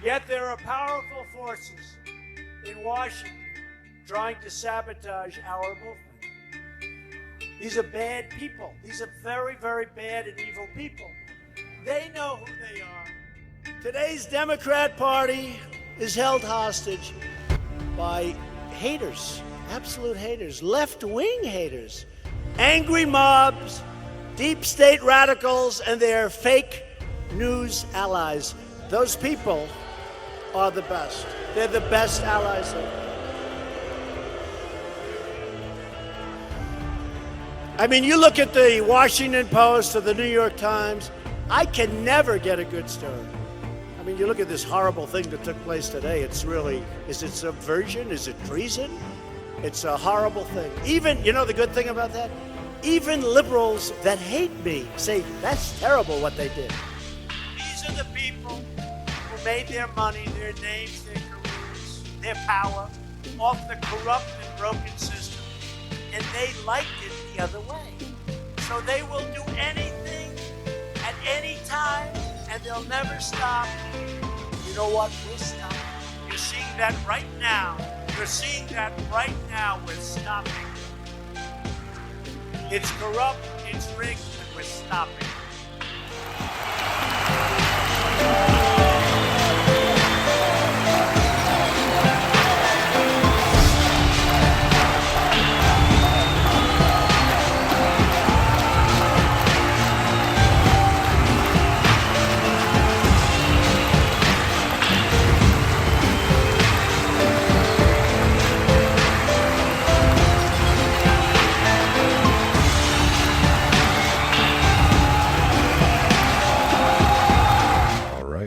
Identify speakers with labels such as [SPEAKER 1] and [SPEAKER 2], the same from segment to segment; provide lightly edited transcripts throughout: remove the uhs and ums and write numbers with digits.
[SPEAKER 1] Yet there are powerful forces in Washington trying to sabotage our movement. These are bad people. These are very, very bad and evil people. They know who they are. Today's Democrat Party is held hostage by haters, absolute haters, left-wing haters, angry mobs, deep state radicals, and their fake news allies. Those people are the best. They're the best allies ever. I mean, you look at the Washington Post or the New York Times, I can never get a good story. I mean, you look at this horrible thing that took place today, it's really, is it subversion? Is it treason? It's a horrible thing. Even, you know the good thing about that? Even liberals that hate me say, that's terrible what they did. These are the people who made their money, their names, their careers, their power off the corrupt and broken system. And they liked it the other way. So they will do anything at any time, and they'll never stop. You know what? We're stopping. You're seeing that right now. You're seeing that right now. We're stopping. It's corrupt, it's rigged, and we're stopping.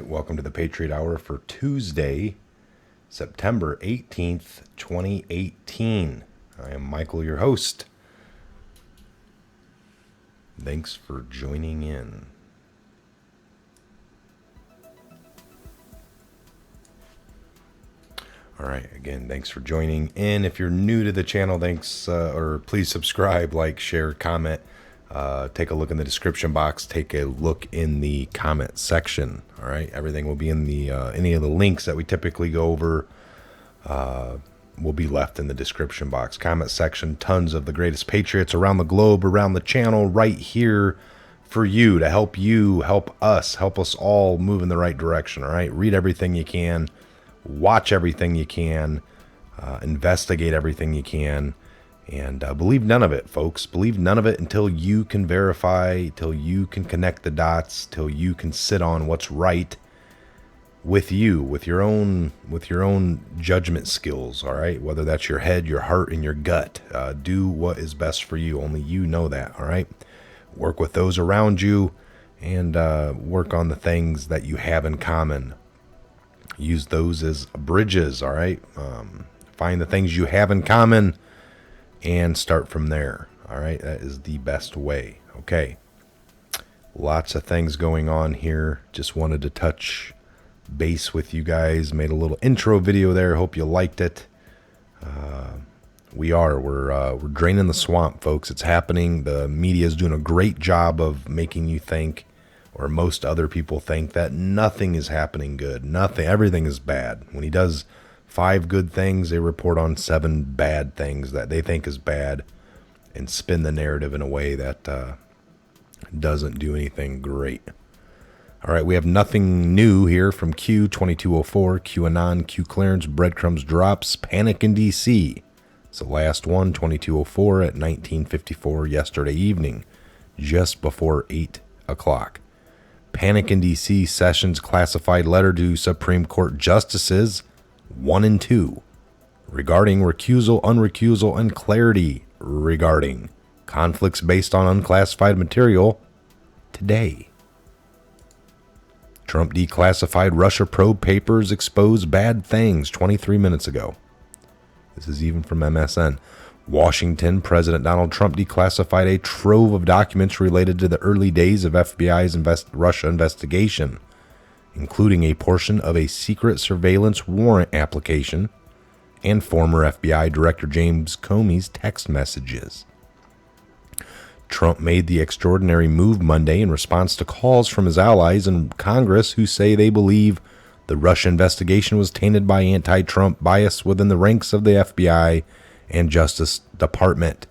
[SPEAKER 2] Welcome to the Patriot Hour for Tuesday, September 18th, 2018. I am Michael, your host. Thanks for joining in. All right, again, thanks for joining in. If you're new to the channel, thanks, or please subscribe, like, share, comment. Take a look in the description box. Take a look in the comment section. All right, everything will be in the any of the links that we typically go over will be left in the description box. Comment section. Tons of the greatest patriots around the globe, around the channel, right here for you to help us, help us all move in the right direction. All right, read everything you can, watch everything you can, investigate everything you can. And believe none of it, folks. Believe none of it until you can verify, till you can connect the dots, till you can sit on what's right with you, with your own judgment skills. All right, whether that's your head, your heart, and your gut. Do what is best for you. Only you know that. All right. Work with those around you, and work on the things that you have in common. Use those as bridges. All right. Find the things you have in common and start from there. All right, that is the best way. Okay, lots of things going on here. Just wanted to touch base with you guys. Made a little intro video there. Hope you liked it. We're draining the swamp, folks. It's happening. The media is doing a great job of making you think, or most other people think, that nothing is happening good. Nothing. Everything is bad. When he does 5 good things, they report on 7 bad things that they think is bad and spin the narrative in a way that doesn't do anything great. All right, we have nothing new here from Q, 2204, QAnon, Q clearance, breadcrumbs drops, panic in D.C. It's the last one, 2204 at 1954 yesterday evening, just before 8 o'clock. Panic in D.C. Sessions classified letter to Supreme Court justices 1 and 2 regarding recusal, unrecusal, and clarity regarding conflicts based on unclassified material today. Trump declassified Russia probe papers, exposed bad things 23 minutes ago. This is even from MSN. Washington, President Donald Trump declassified a trove of documents related to the early days of FBI's Russia investigation, including a portion of a secret surveillance warrant application and former FBI Director James Comey's text messages. Trump made the extraordinary move Monday in response to calls from his allies in Congress who say they believe the Russia investigation was tainted by anti-Trump bias within the ranks of the FBI and Justice Department.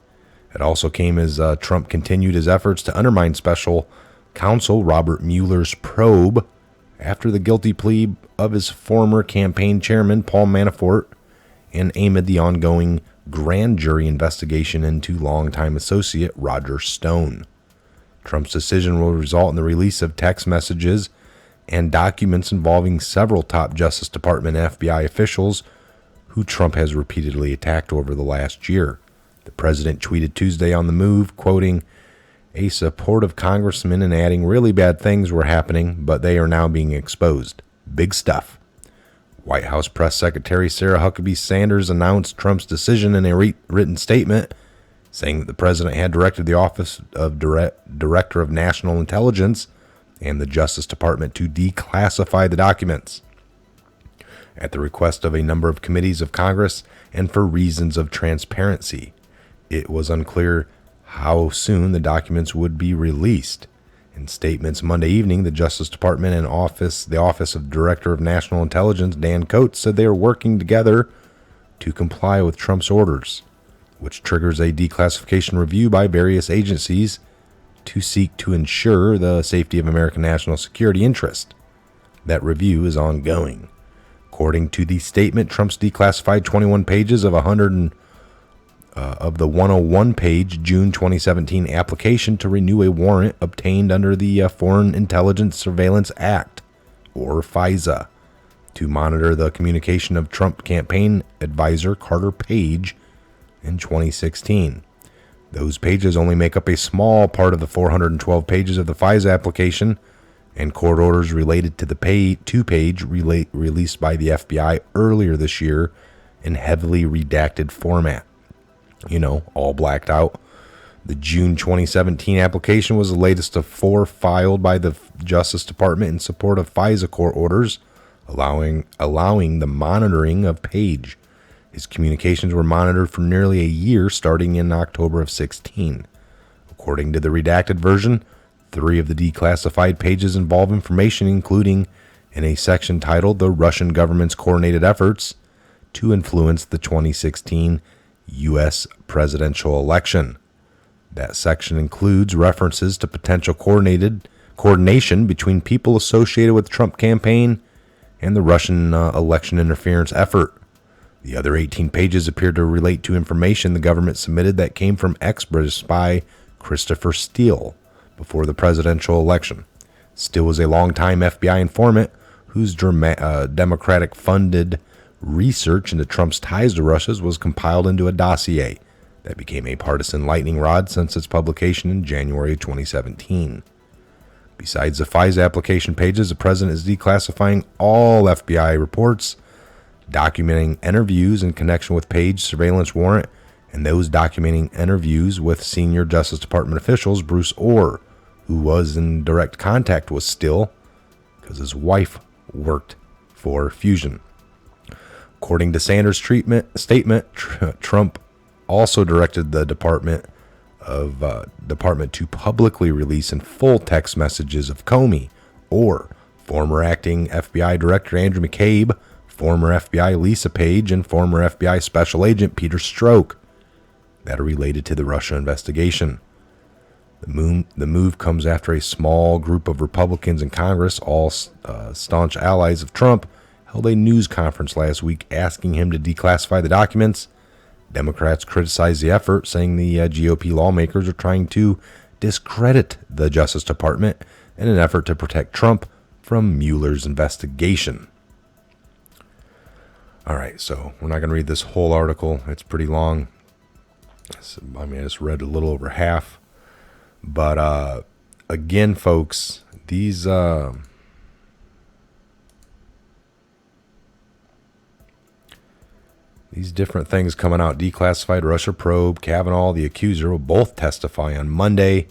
[SPEAKER 2] It also came as Trump continued his efforts to undermine special counsel Robert Mueller's probe after the guilty plea of his former campaign chairman, Paul Manafort, and amid the ongoing grand jury investigation into longtime associate Roger Stone. Trump's decision will result in the release of text messages and documents involving several top Justice Department and FBI officials who Trump has repeatedly attacked over the last year. The president tweeted Tuesday on the move, quoting, "A supportive congressman and adding really bad things were happening, but they are now being exposed. Big stuff." White House Press Secretary Sarah Huckabee Sanders announced Trump's decision in a written statement, saying that the president had directed the Office of Director of National Intelligence and the Justice Department to declassify the documents at the request of a number of committees of Congress and for reasons of transparency. It was unclear how soon the documents would be released. In statements Monday evening, the Justice Department and the Office of Director of National Intelligence, Dan Coates, said they are working together to comply with Trump's orders, which triggers a declassification review by various agencies to seek to ensure the safety of American national security interest. That review is ongoing. According to the statement, Trump's declassified 21 pages of the 101-page June 2017 application to renew a warrant obtained under the Foreign Intelligence Surveillance Act, or FISA, to monitor the communication of Trump campaign advisor Carter Page in 2016. Those pages only make up a small part of the 412 pages of the FISA application, and court orders related to the two-page released by the FBI earlier this year in heavily redacted format. All blacked out. The June 2017 application was the latest of 4 filed by the Justice Department in support of FISA court orders, allowing the monitoring of Page. His communications were monitored for nearly a year, starting in October of 2016. According to the redacted version, 3 of the declassified pages involve information, including in a section titled "The Russian Government's Coordinated Efforts to Influence the 2016 U.S. Presidential Election." That section includes references to potential coordination between people associated with the Trump campaign and the Russian election interference effort. The other 18 pages appear to relate to information the government submitted that came from ex-British spy Christopher Steele before the presidential election. Steele was a longtime FBI informant whose Democratic-funded research into Trump's ties to Russia was compiled into a dossier that became a partisan lightning rod since its publication in January 2017. Besides the FISA application pages, the president is declassifying all FBI reports documenting interviews in connection with Page surveillance warrant and those documenting interviews with senior Justice Department officials. Bruce Orr, who was in direct contact with Steele because his wife worked for Fusion. According to Sanders' statement, Trump also directed the department to publicly release in full text messages of Comey, Orr, former acting FBI Director Andrew McCabe, former FBI Lisa Page, and former FBI Special Agent Peter Strzok that are related to the Russia investigation. The move comes after a small group of Republicans in Congress, all staunch allies of Trump, held a news conference last week asking him to declassify the documents. Democrats criticized the effort, saying the GOP lawmakers are trying to discredit the Justice Department in an effort to protect Trump from Mueller's investigation. All right, so we're not going to read this whole article. It's pretty long. I just read a little over half. But again, folks, these different things coming out: declassified Russia probe, Kavanaugh, the accuser, will both testify on Monday.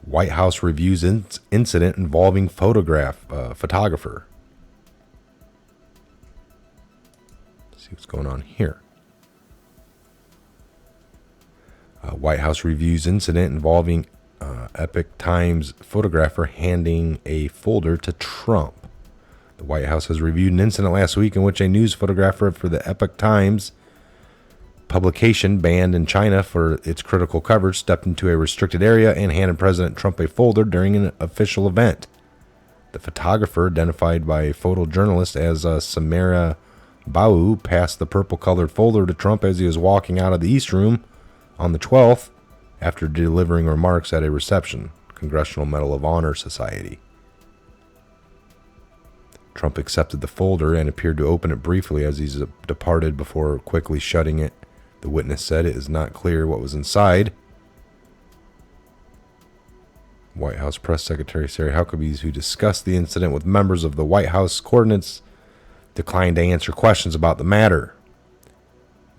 [SPEAKER 2] White House reviews incident involving photographer. Let's see what's going on here. White House reviews incident involving Epoch Times photographer handing a folder to Trump. The White House has reviewed an incident last week in which a news photographer for the Epoch Times publication banned in China for its critical coverage stepped into a restricted area and handed President Trump a folder during an official event. The photographer, identified by a photojournalist as Samara Bau, passed the purple-colored folder to Trump as he was walking out of the East Room on the 12th after delivering remarks at a reception, Congressional Medal of Honor Society. Trump accepted the folder and appeared to open it briefly as he departed before quickly shutting it. The witness said it is not clear what was inside. White House Press Secretary Sarah Huckabee, who discussed the incident with members of the White House coordinates, declined to answer questions about the matter.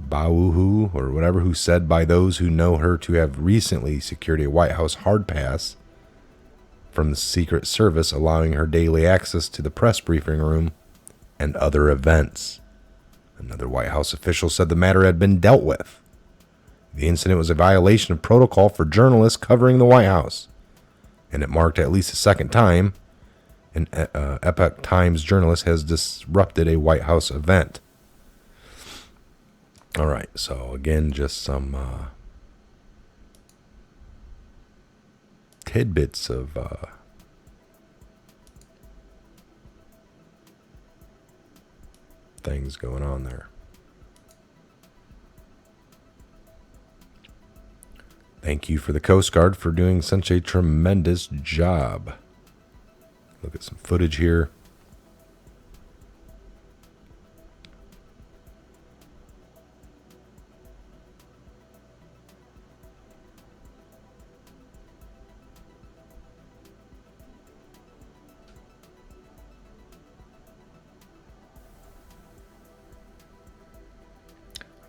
[SPEAKER 2] Bauhu, or whatever, who said by those who know her to have recently secured a White House hard pass from the Secret Service, allowing her daily access to the press briefing room and other events. Another White House official said the matter had been dealt with. The incident was a violation of protocol for journalists covering the White House, and it marked at least the second time an Epoch Times journalist has disrupted a White House event. All right, so again, just some tidbits of things going on there. Thank you for the Coast Guard for doing such a tremendous job. Look at some footage here.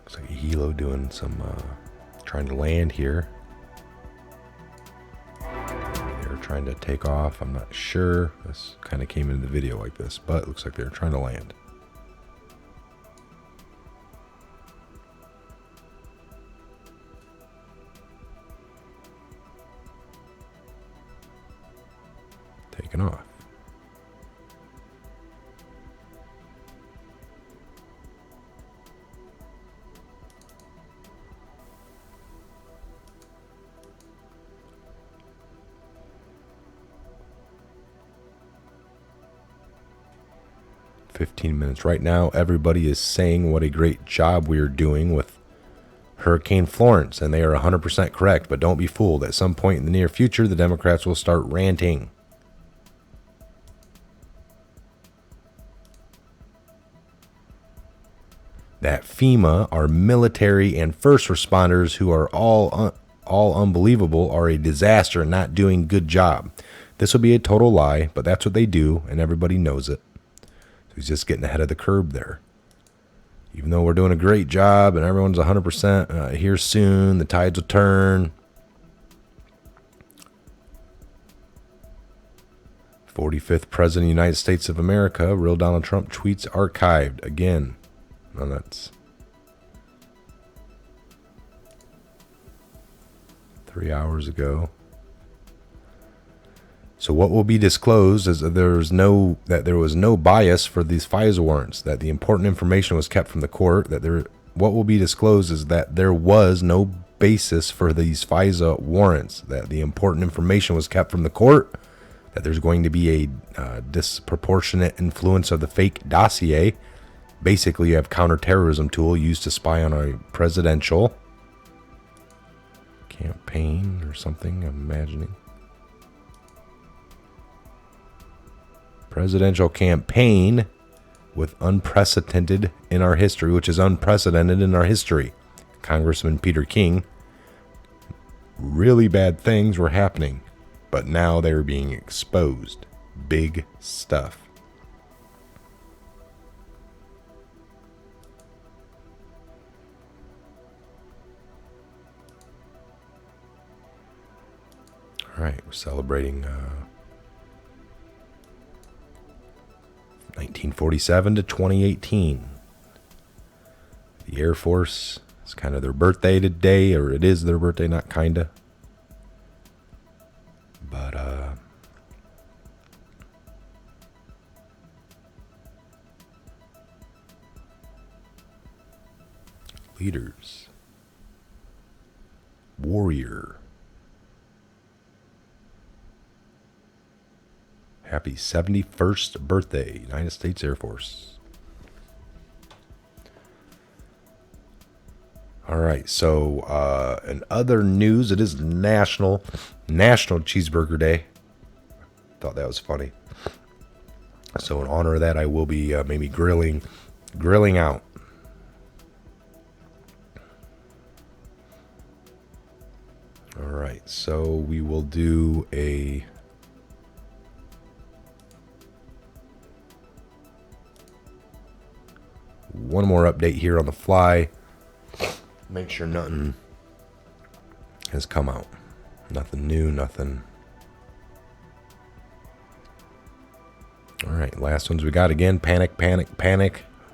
[SPEAKER 2] Looks like a helo doing some trying to land here. They're trying to take off. I'm not sure. This kind of came into the video like this, but it looks like they're trying to land. Taking off. Minutes. Right now, everybody is saying what a great job we are doing with Hurricane Florence, and they are 100% correct, but don't be fooled. At some point in the near future, the Democrats will start ranting. That FEMA, our military and first responders, who are all unbelievable, are a disaster and not doing a good job. This will be a total lie, but that's what they do, and everybody knows it. He's just getting ahead of the curve there. Even though we're doing a great job and everyone's 100% here soon, the tides will turn. 45th President of the United States of America, real Donald Trump tweets archived again. Well, that's 3 hours ago. So what will be disclosed is that there was no bias for these FISA warrants, that the important information was kept from the court, what will be disclosed is that there was no basis for these FISA warrants, that the important information was kept from the court, that there's going to be a disproportionate influence of the fake dossier. Basically, you have counterterrorism tool used to spy on a presidential campaign or something, I'm imagining. Presidential campaign with unprecedented in our history, which is unprecedented in our history. Congressman Peter King, really bad things were happening, but now they're being exposed. Big stuff. All right, we're celebrating 1947 to 2018. The Air Force, it's kind of their birthday today, or it is their birthday, not kinda. But Leaders. Warrior. Happy 71st birthday, United States Air Force. All right, so in other news, it is National Cheeseburger Day. Thought that was funny. So in honor of that, I will be maybe grilling out. All right, so we will do one more update here on the fly. Make sure nothing has come out. Nothing new, nothing. All right, last ones we got again. Panic.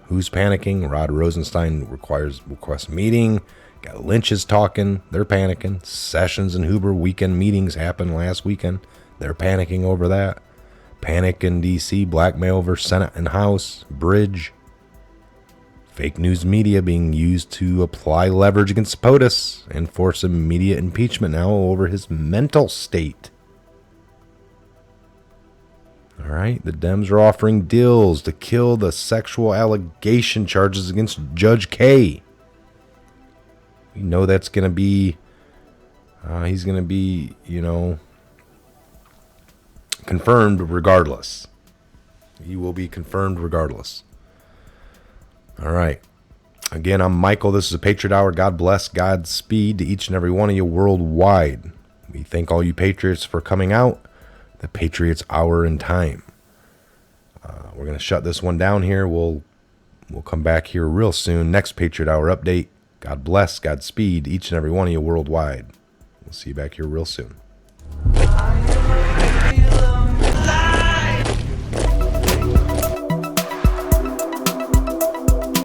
[SPEAKER 2] Who's panicking? Rod Rosenstein requests meeting. Got Lynch's talking. They're panicking. Sessions and Huber weekend meetings happened last weekend. They're panicking over that. Panic in D.C. Blackmail versus Senate and House. Bridge. Fake news media being used to apply leverage against POTUS and force immediate impeachment now over his mental state. All right, the Dems are offering deals to kill the sexual allegation charges against Judge K. We know that's going to be, he's going to be, confirmed regardless. He will be confirmed regardless. All right. Again, I'm Michael. This is a Patriot Hour. God bless, Godspeed to each and every one of you worldwide. We thank all you Patriots for coming out. The Patriots Hour in time. We're going to shut this one down here. We'll come back here real soon. Next Patriot Hour update. God bless, Godspeed, each and every one of you worldwide. We'll see you back here real soon.